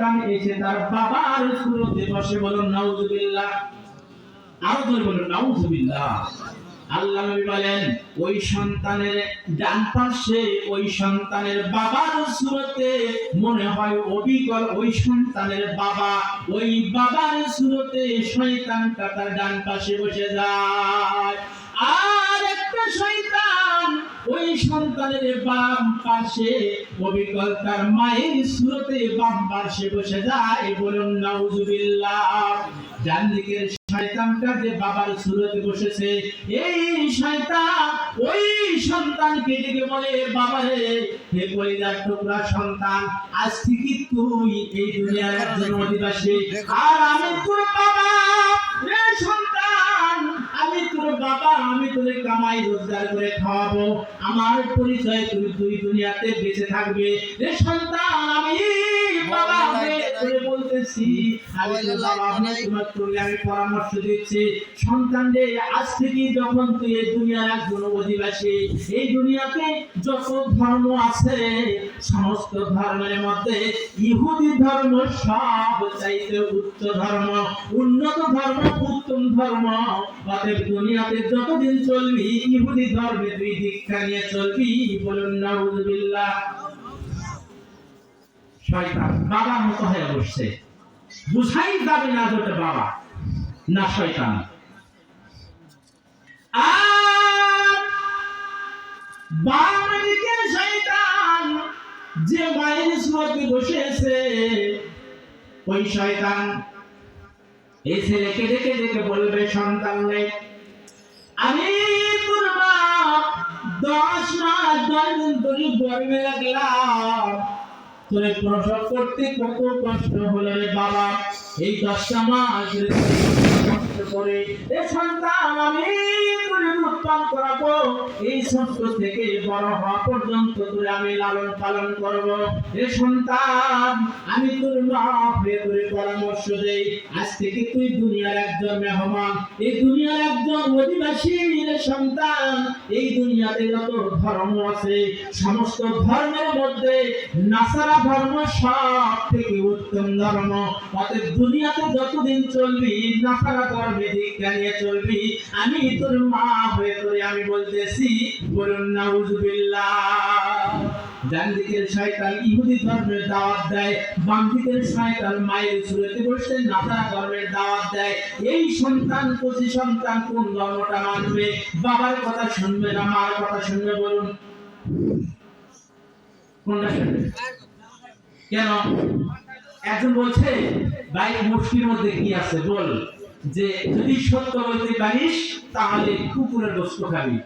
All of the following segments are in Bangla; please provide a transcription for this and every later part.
শয়তান এসে তার বাবার সুরতে বসে। বলুন নাউজুবিল্লাহ। আরো জোরে বলুন নাউজুবিল্লাহ। আল্লাহ নবী বলেন ওই সন্তানের ডান পাশে ওই সন্তানের বাবার সুরতে মনে হয় অবিকল ওই সন্তানের বাবা, ওই বাবার সুরতে শয়তানটা তার ডান পাশে বসে যায়। আর একটা শয়তান ওই সন্তানের বাম পাশে অবিকল তার মায়ের সুরতে বাম পাশে বসে যায়। বলুন নাউজুবিল্লাহ। ডান দিকের শয়তানটা যে বাবার সুরতে বসেছে, এই শয়তান ওই সন্তানকে ডেকে বলে, বাবারে, হে কলিজার টুকরা সন্তান, আজ থেকে তুই এই দুনিয়ার একজন অধিবাসী, আর আমি তোর বাবা। রে সন্তান, আমি তোর বাবা, আমি তোরে কামাই রোজগার করে খাওয়াবো, আমার পরিচয় তুই দুনিয়াতে বেঁচে থাকবে। রে সন্তান, আমি বাবা করে বলতেছি, আমি তোর বাবা, আমি পরামর্শ দিচ্ছি, সন্তান রে, আজ থেকে যখন তুই এই দুনিয়ার একজন অধিবাসী, এই দুনিয়াতে যত ধর্ম আছে সমস্ত ধর্মের মধ্যে ইহুদি ধর্ম সব চাইতে উচ্চ ধর্ম, উন্নত ধর্ম, উত্তম ধর্ম। অতএব দুনিয়াতে যতদিন চলবি ইহুদি ধর্মে তুই দীক্ষা নিয়ে চলবি। বলুন নাউজুবিল্লাহ। শয়তান বাবার মতো হয়ে বসছে, বুঝাই যাবে না যে বাবা না শয়তান। আর বাম দিকের শয়তান যে মায়ের সুরতে বসেছে, ওই শয়তান এই ছেলেকে ডেকে ডেকে বলবে, সন্তান রে, আমি তোর বাপ 10 মাস 10 দিন ধরে গর্ভে লাগলাম, তোরে প্রসব করতে কত কষ্ট হলো রে বাবা, এই 10টা মাস কষ্ট করে এ সন্তান আমি তোরে উৎপাদন করাবো, এই ছোট থেকে বড় হওয়া পর্যন্ত তোরে আমি লালন পালন করব। এ সন্তান, আমি তোর মা হয়ে তোরে পরামর্শ দেই, আজ থেকে তুই দুনিয়ার একজন মেহমান, এই দুনিয়ার একজন অধিবাসী। রে সন্তান, এই দুনিয়াতে যত ধর্ম আছে সমস্ত ধর্মের মধ্যে নাসারা ধর্ম সব থেকে উত্তম ধর্ম। অতএব দুনিয়াতে যতদিন চলবি নাসারা ধর্মে দীক্ষা নিয়ে চলবি। আমি তোর মা হয়ে তোরে আমি বলতেছি। বলুন নাউজুবিল্লাহ। ডান দিকের শয়তান ইহুদি ধর্মের দাওয়াত দেয়, বাম দিকের শয়তান মায়ের সুরতে বসে নাসারা ধর্মের দাওয়াত দেয়। এই সন্তান কচি সন্তান কোন ধর্মটা মানবে? বাবার কথা শুনবে না মার কথা শুনবে? বলুন কোনটা শুনবে? কেন? একজন বলছে, ভাই মুশকিলের মধ্যে কি আছে বল, যে যদি সত্য বলতে পারিস তাহলে কুকুরের গোশত খাবি,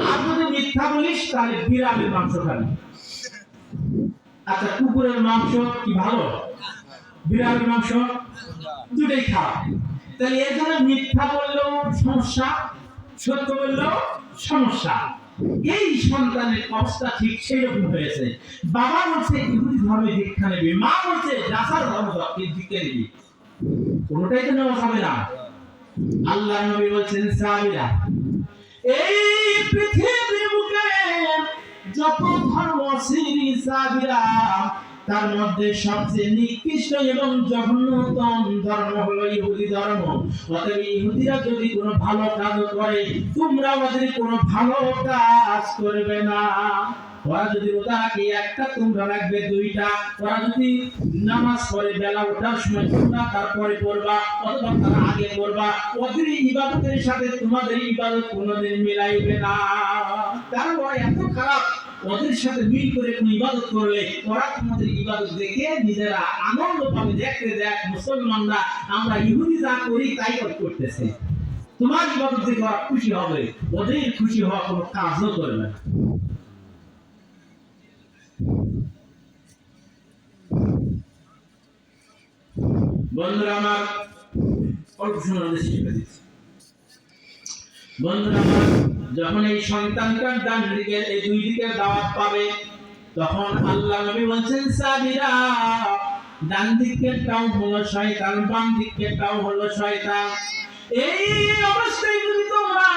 আর যদি মিথ্যা বলিস তাহলে বিড়ালের মাংস খাবি। আচ্ছা, কুকুরের মাংস কি ভালো? বিড়ালের মাংস? দুটোই খাওয়া। তাহলে এর জন্য মিথ্যা বললেও সমস্যা, সত্য বললেও সমস্যা। এই সন্তানের অবস্থা ঠিক সেই রকম হয়েছে। বাবা বলছে ইহুদি ধর্মে দীক্ষা নেবে, মা বলছে নাসারা ধর্ম দীক্ষা নেবে, কোনটাই তো নেওয়া হবে না। আল্লাহ নবী বলছেন, সাহাবীরা, এই পৃথিবীর বুকে যত ধর্ম আছে সাহাবীরা, তার মধ্যে সবচেয়ে নিকৃষ্ট এবং জঘন্যতম ধর্ম হলো ইহুদি ধর্ম। অতএব ইহুদিরা যদি কোনো ভালো কাজ করে তোমরা ওদের কোনো ভালো কাজ করবে না। ওরা যদি রোজা রাখে একটা তোমরা রাখবে 2টা, ওরা যদি নামাজ পড়ে বেলা ওঠার সময় তোমরা তারপরে পড়বা অথবা তার আগে পড়বা। ওদের ইবাদতের সাথে তোমাদের ইবাদত কোনোদিন মিলাইবে না, কারণ ওরা এত খারাপ। ওদের সাথে মিল করে কোন ইবাদত করলে ওরা তোমাদের ইবাদত দেখে নিজেরা আনন্দ পাবে। দেখতে দেখ মুসলমানরা আমরা ইহুদি যা করি তাই করতেছে, তোমার ইবাদত দেখে ওরা খুশি হবে, ওদের খুশি হওয়া কোনো কাজও করবে না। বন্ধুরা আমার, অল্প সময় শিখে দিচ্ছি। বন্ধুরা আমার, যখন এই সন্তানটার ডান দিকে এই 2 দিকে দাওয়াত পাবে, তখন আল্লাহ নবী বলেন, সাহাবীরা, ডান দিকেরটাও হলো শয়তান, বাম দিকেরটাও হলো শয়তান। এই অবস্থায় যদি তোমরা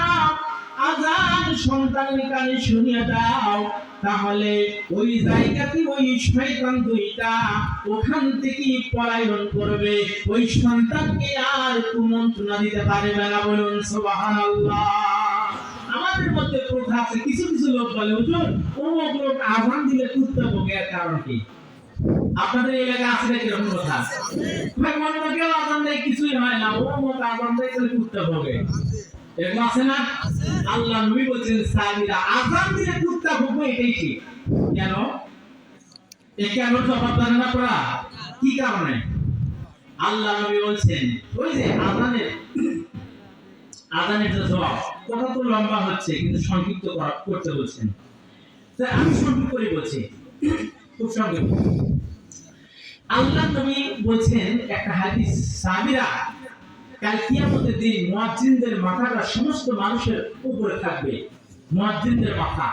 আযান সন্তানের কানে শুনিয়ে দাও, তাহলে ওই জায়গাতে ওই শয়তান দুইটা ওখান থেকে পলায়ন করবে, ওই সন্তানকে আর কুমন্ত্রণা দিতে পারবে না। বলুন সুবহানাল্লাহ। আমাদের মধ্যে প্রথা আছে, কিছু কিছু লোক বলে হুজুর অমুক লোক আযান দিলে কুত্তা ভোগে, এর কারণ কি? আপনাদের এলাকায় আছে নাকি এরকম কথা? ভাই মনে হয় কেউ আযান দেয় কিছুই হয় না, অমুক আযান দেয় তাহলে কুত্তা ভোগে, এরকম আছে না? আল্লাহ নবী বলেছেন সাহাবীরা আযান দিলে কুত্তা ভোগে, এটাই ঠিক। কেন? কেন জবাব দেন না করা? কি কারণে? আল্লাহ নবী বলছেন ওই যে আযানের যে জবাব, কথা তো লম্বা হচ্ছে কিন্তু সংক্ষিপ্ত করতে বলছেন, তাই আমি সংক্ষিপ্ত করে বলছি, খুব সংক্ষিপ্ত। আল্লাহ নবী বলছেন একটা হাদিস, সাহাবীরা কাল কিয়ামতের দিন মুয়াজ্জিনদের মাথাটা সমস্ত মানুষের উপরে থাকবে, মুয়াজ্জিনদের মাথা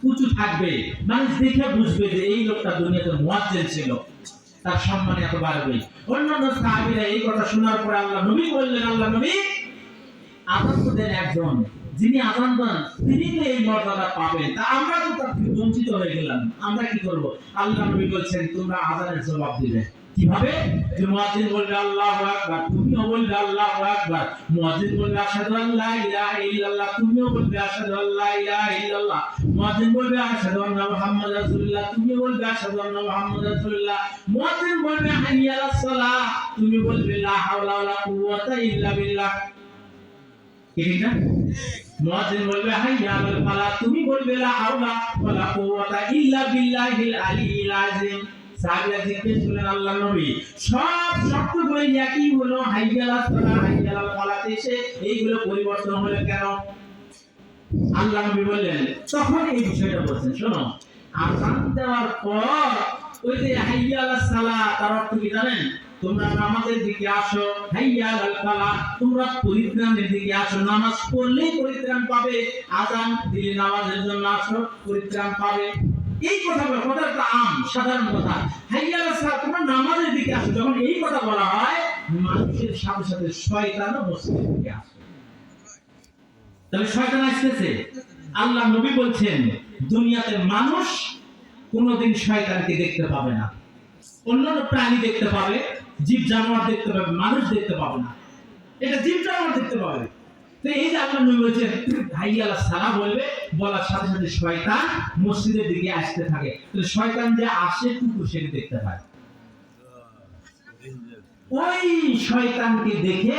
উঁচু থাকবে, মানুষ দেখে বুঝবে যে এই লোকটা দুনিয়াতে মুয়াজ্জিন ছিল, তার সম্মান এত বাড়বে। অন্যান্য সাহাবীরা এই কথা শোনার পরে আল্লাহ নবী বললেন, আল্লাহ নবী আযান দেন একজন, যিনি আযান দেন তিনি তো এই মর্যাদা পাবেন, তা আমরা তো তার থেকে বঞ্চিত হয়ে গেলাম, আমরা কি করব? আল্লাহ নবী বলছেন তোমরা আযানের জবাব দিবে। কিভাবে? যে মুয়াজ্জিন বলবে আল্লাহু আকবার, তুমিও বলবে আল্লাহু আকবার, মুয়াজ্জিন বলবে আশহাদু আল্লা ইলাহা ইল্লাল্লাহ, তুমিও বলবে আশহাদু আল্লা ইলাহা ইল্লাল্লাহ, মুয়াজ্জিন বলবে আশহাদু আন্না মুহাম্মাদার রাসূলুল্লাহ, তুমিও বলবে আশহাদু আন্না মুহাম্মাদার রাসূলুল্লাহ, মুয়াজ্জিন বলবে হাইয়া আলাস সালাহ, তুমি বলবে লা হাওলা ওয়ালা কুওয়াতা ইল্লা বিল্লাহ। ঠিক না? মুয়াজ্জিন বলবে হাইয়া আলাল ফালাহ, তুমি বলবে লা হাওলা ওয়ালা কুওয়াতা ইল্লা বিল্লাহিল আলিয়্যিল আযীম। সাহাবীরা জিজ্ঞেস করলেন আল্লাহর নবী সব শব্দগুলো একই হলো, হাইয়া আলাস সালাহ হাইয়া আলাল ফালাহ, এসে এইগুলো পরিবর্তন হলো কেন? আল্লাহ নবী বললেন, তখন এই বিষয়টা বলছেন, শোনো আযান দেওয়ার পর ওই যে হাইয়া আলাস সালাহ, তার অর্থ কি জানেন? তোমরা নামাজের দিকে আসো, হাইয়া আলাল ফালাহ, তোমরা পরিত্রাণের দিকে আসো, নামাজ পড়লেই পরিত্রাণ পাবে, আযান দিলে নামাজের জন্য আসো, পরিত্রাণ পাবে। এই কথাগুলো কথাটা সাধারণ কথা, হাইয়া আলাস সালাহ, তোমরা নামাজের দিকে আসো, যখন এই কথা বলা হয় মানুষের সাথে সাথে শয়তানও মসজিদের দিকে আসে। তবে শয়তান আসতেছে। আল্লাহ নবী বলছেন দুনিয়াতে মানুষ কোনোদিন শয়তানকে দেখতে পাবে না, অন্যান্য প্রাণী দেখতে পাবে, জীব জানোয়ার দেখতে পাবে, মানুষ দেখতে পাবে না, এটা জীব জানোয়ার দেখতে পাবে। তো এই যে আল্লাহ নবী বলছেন হাইয়া আলাস সালাহ বলবে, বলার সাথে সাথে শয়তান মসজিদের দিকে আসতে থাকে, তো শয়তান যে আসে কুকুর সেটা দেখতে পায়, ওই শয়তানকে দেখে